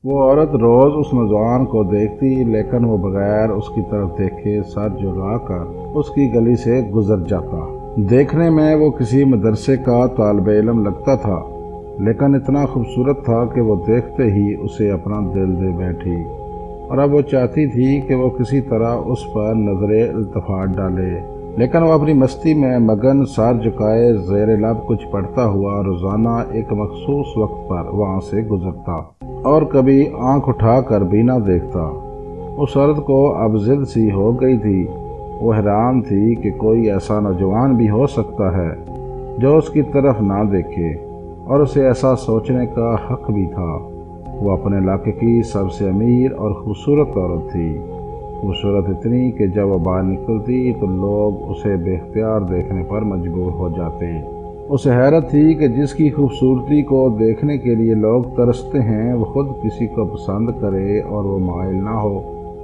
وہ عورت روز اس نوجوان کو دیکھتی، لیکن وہ بغیر اس کی طرف دیکھے سر جھکا کر اس کی گلی سے گزر جاتا۔ دیکھنے میں وہ کسی مدرسے کا طالب علم لگتا تھا، لیکن اتنا خوبصورت تھا کہ وہ دیکھتے ہی اسے اپنا دل دے بیٹھی، اور اب وہ چاہتی تھی کہ وہ کسی طرح اس پر نظر التفات ڈالے، لیکن وہ اپنی مستی میں مگن سر جھکائے زیر لب کچھ پڑھتا ہوا روزانہ ایک مخصوص وقت پر وہاں سے گزرتا اور کبھی آنکھ اٹھا کر بھی نہ دیکھتا۔ اس عورت کو اب ضد سی ہو گئی تھی۔ وہ حیران تھی کہ کوئی ایسا نوجوان بھی ہو سکتا ہے جو اس کی طرف نہ دیکھے، اور اسے ایسا سوچنے کا حق بھی تھا۔ وہ اپنے علاقے کی سب سے امیر اور خوبصورت عورت تھی، خوبصورت اتنی کہ جب وہ باہر نکلتی تو لوگ اسے بے اختیار دیکھنے پر مجبور ہو جاتے۔ اسے حیرت تھی کہ جس کی خوبصورتی کو دیکھنے کے لیے لوگ ترستے ہیں، وہ خود کسی کو پسند کرے اور وہ مائل نہ ہو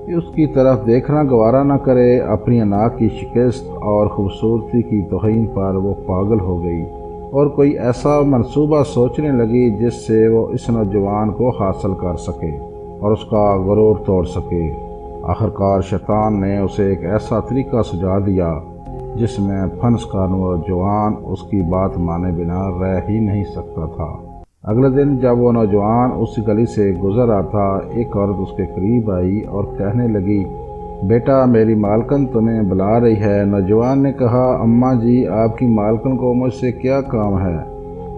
کہ اس کی طرف دیکھنا گوارا نہ کرے۔ اپنی انا کی شکست اور خوبصورتی کی توہین پر وہ پاگل ہو گئی اور کوئی ایسا منصوبہ سوچنے لگی جس سے وہ اس نوجوان کو حاصل کر سکے اور اس کا غرور توڑ سکے۔ آخرکار شیطان نے اسے ایک ایسا طریقہ سجا دیا جس میں پھنس کر نوجوان اس کی بات مانے بنا رہ ہی نہیں سکتا تھا۔ اگلے دن جب وہ نوجوان اس گلی سے گزر رہا تھا، ایک عورت اس کے قریب آئی اور کہنے لگی، بیٹا میری مالکن تمہیں بلا رہی ہے۔ نوجوان نے کہا، اماں جی آپ کی مالکن کو مجھ سے کیا کام ہے؟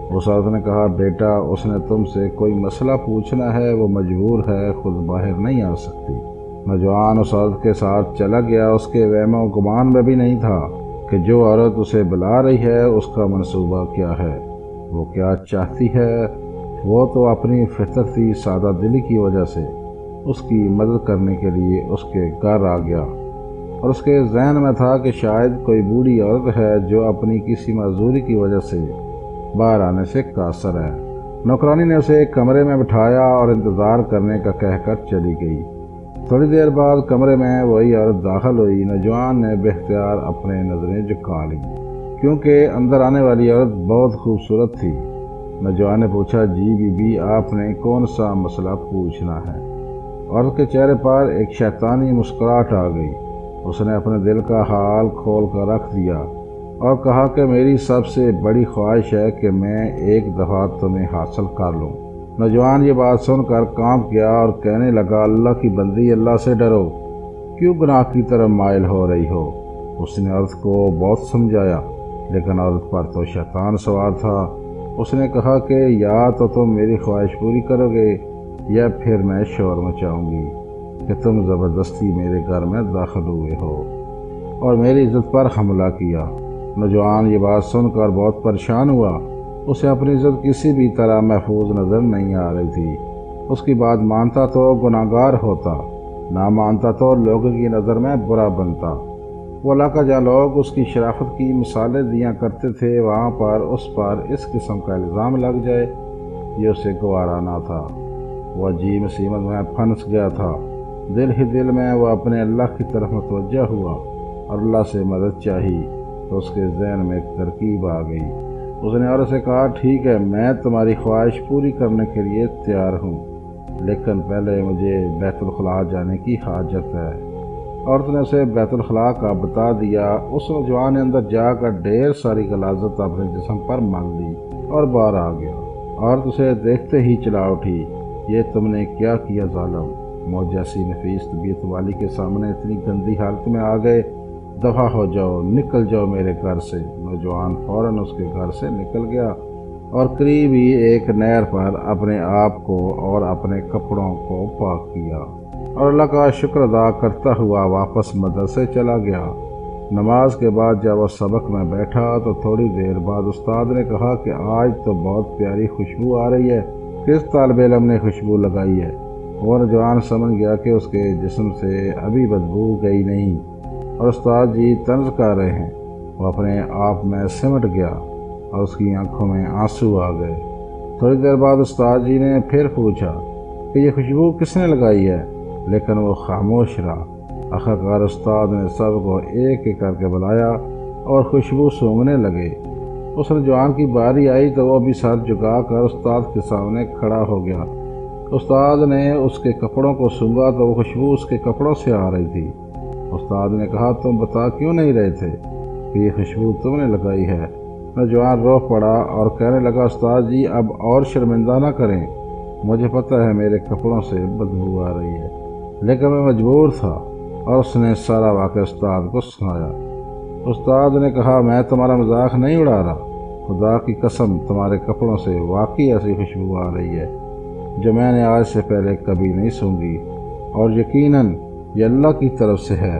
اس عورت نے کہا، بیٹا اس نے تم سے کوئی مسئلہ پوچھنا ہے، وہ مجبور ہے، خود باہر نہیں آ سکتی۔ نوجوان اس عورت کے ساتھ چلا گیا۔ اس کے وہم و گمان میں بھی نہیں تھا کہ جو عورت اسے بلا رہی ہے اس کا منصوبہ کیا ہے، وہ کیا چاہتی ہے۔ وہ تو اپنی فطرتی سادہ دلی کی وجہ سے اس کی مدد کرنے کے لیے اس کے گھر آ گیا، اور اس کے ذہن میں تھا کہ شاید کوئی بوڑھی عورت ہے جو اپنی کسی معذوری کی وجہ سے باہر آنے سے قاصر ہے۔ نوکرانی نے اسے ایک کمرے میں بٹھایا اور انتظار کرنے کا کہہ کر چلی گئی۔ تھوڑی دیر بعد کمرے میں وہی عورت داخل ہوئی۔ نوجوان نے بے اختیار اپنے نظریں جھکا لیں کیونکہ اندر آنے والی عورت بہت خوبصورت تھی۔ نوجوان نے پوچھا، جی بی بی آپ نے کون سا مسئلہ پوچھنا ہے؟ عورت کے چہرے پر ایک شیطانی مسکراہٹ آ گئی۔ اس نے اپنے دل کا حال کھول کر رکھ دیا اور کہا کہ میری سب سے بڑی خواہش ہے کہ میں ایک دفعہ تمہیں حاصل کر لوں۔ نوجوان یہ بات سن کر کانپ گیا اور کہنے لگا، اللہ کی بندی، اللہ سے ڈرو، کیوں گناہ کی طرف مائل ہو رہی ہو؟ اس نے عورت کو بہت سمجھایا، لیکن عورت پر تو شیطان سوار تھا۔ اس نے کہا کہ یا تو تم میری خواہش پوری کرو گے یا پھر میں شور مچاؤں گی کہ تم زبردستی میرے گھر میں داخل ہوئے ہو اور میری عزت پر حملہ کیا۔ نوجوان یہ بات سن کر بہت پریشان ہوا۔ اسے اپنی عزت کسی بھی طرح محفوظ نظر نہیں آ رہی تھی۔ اس کی بات مانتا تو گناہگار ہوتا، نہ مانتا تو لوگوں کی نظر میں برا بنتا۔ وہ علاقہ جہاں لوگ اس کی شرافت کی مثالیں دیا کرتے تھے، وہاں پر اس اس قسم کا الزام لگ جائے، یہ اسے گوارا نہ تھا۔ وہ عجیب مصیبت میں پھنس گیا تھا۔ دل ہی دل میں وہ اپنے اللہ کی طرف متوجہ ہوا اور اللہ سے مدد چاہی تو اس کے ذہن میں ایک ترکیب آ گئی۔ اس نے عورت سے کہا، ٹھیک ہے، میں تمہاری خواہش پوری کرنے کے لیے تیار ہوں، لیکن پہلے مجھے بیت الخلاء جانے کی حاجت ہے۔ عورت نے اسے بیت الخلاء کا بتا دیا۔ اس نوجوان نے اندر جا کر ڈھیر ساری غلاظت اپنے جسم پر مل لی اور باہر آ گیا۔ عورت اسے دیکھتے ہی چلا اٹھی، یہ تم نے کیا کیا ظالم؟ موت جیسی نفیس طبیعت والی کے سامنے اتنی گندی حالت میں آ گئے، دفع ہو جاؤ، نکل جاؤ میرے گھر سے۔ نوجوان فوراً اس کے گھر سے نکل گیا اور قریب ہی ایک نہر پر اپنے آپ کو اور اپنے کپڑوں کو پاک کیا اور اللہ کا شکر ادا کرتا ہوا واپس مدرسے چلا گیا۔ نماز کے بعد جب وہ سبق میں بیٹھا تو تھوڑی دیر بعد استاد نے کہا کہ آج تو بہت پیاری خوشبو آ رہی ہے، کس طالب علم نے خوشبو لگائی ہے؟ وہ نوجوان سمجھ گیا کہ اس کے جسم سے ابھی بدبو گئی نہیں اور استاد جی طنز کر رہے ہیں۔ وہ اپنے آپ میں سمٹ گیا اور اس کی آنکھوں میں آنسو آ گئے۔ تھوڑی دیر بعد استاد جی نے پھر پوچھا کہ یہ خوشبو کس نے لگائی ہے، لیکن وہ خاموش رہا۔ آخرکار استاد نے سب کو ایک ایک کر کے بلایا اور خوشبو سونگھنے لگے۔ اس نوجوان کی باری آئی تو وہ بھی سر جھکا کر استاد کے سامنے کھڑا ہو گیا۔ استاد نے اس کے کپڑوں کو سونگھا تو وہ خوشبو اس کے کپڑوں سے آ رہی تھی۔ استاد نے کہا تم بتا کیوں نہیں رہے تھے کہ یہ خوشبو تم نے لگائی ہے؟ نوجوان رو پڑا اور کہنے لگا استاد جی اب اور شرمندہ نہ کریں، مجھے پتہ ہے میرے کپڑوں سے بدبو آ رہی ہے، لیکن میں مجبور تھا۔ اور اس نے سارا واقعہ استاد کو سنایا۔ استاد نے کہا میں تمہارا مذاق نہیں اڑا رہا، خدا کی قسم تمہارے کپڑوں سے واقعی ایسی خوشبو آ رہی ہے جو میں نے آج سے پہلے کبھی نہیں سونگھی، اور یقیناً یہ اللہ کی طرف سے ہے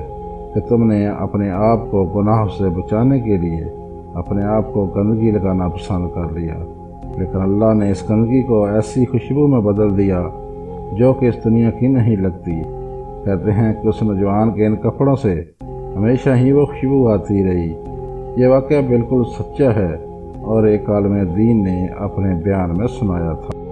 کہ تم نے اپنے آپ کو گناہ سے بچانے کے لیے اپنے آپ کو گندگی لگانا پسند کر لیا، لیکن اللہ نے اس گندگی کو ایسی خوشبو میں بدل دیا جو کہ اس دنیا کی نہیں لگتی۔ کہتے ہیں کہ اس نوجوان کے ان کپڑوں سے ہمیشہ ہی وہ خوشبو آتی رہی۔ یہ واقعہ بالکل سچا ہے اور ایک عالم دین نے اپنے بیان میں سنایا تھا۔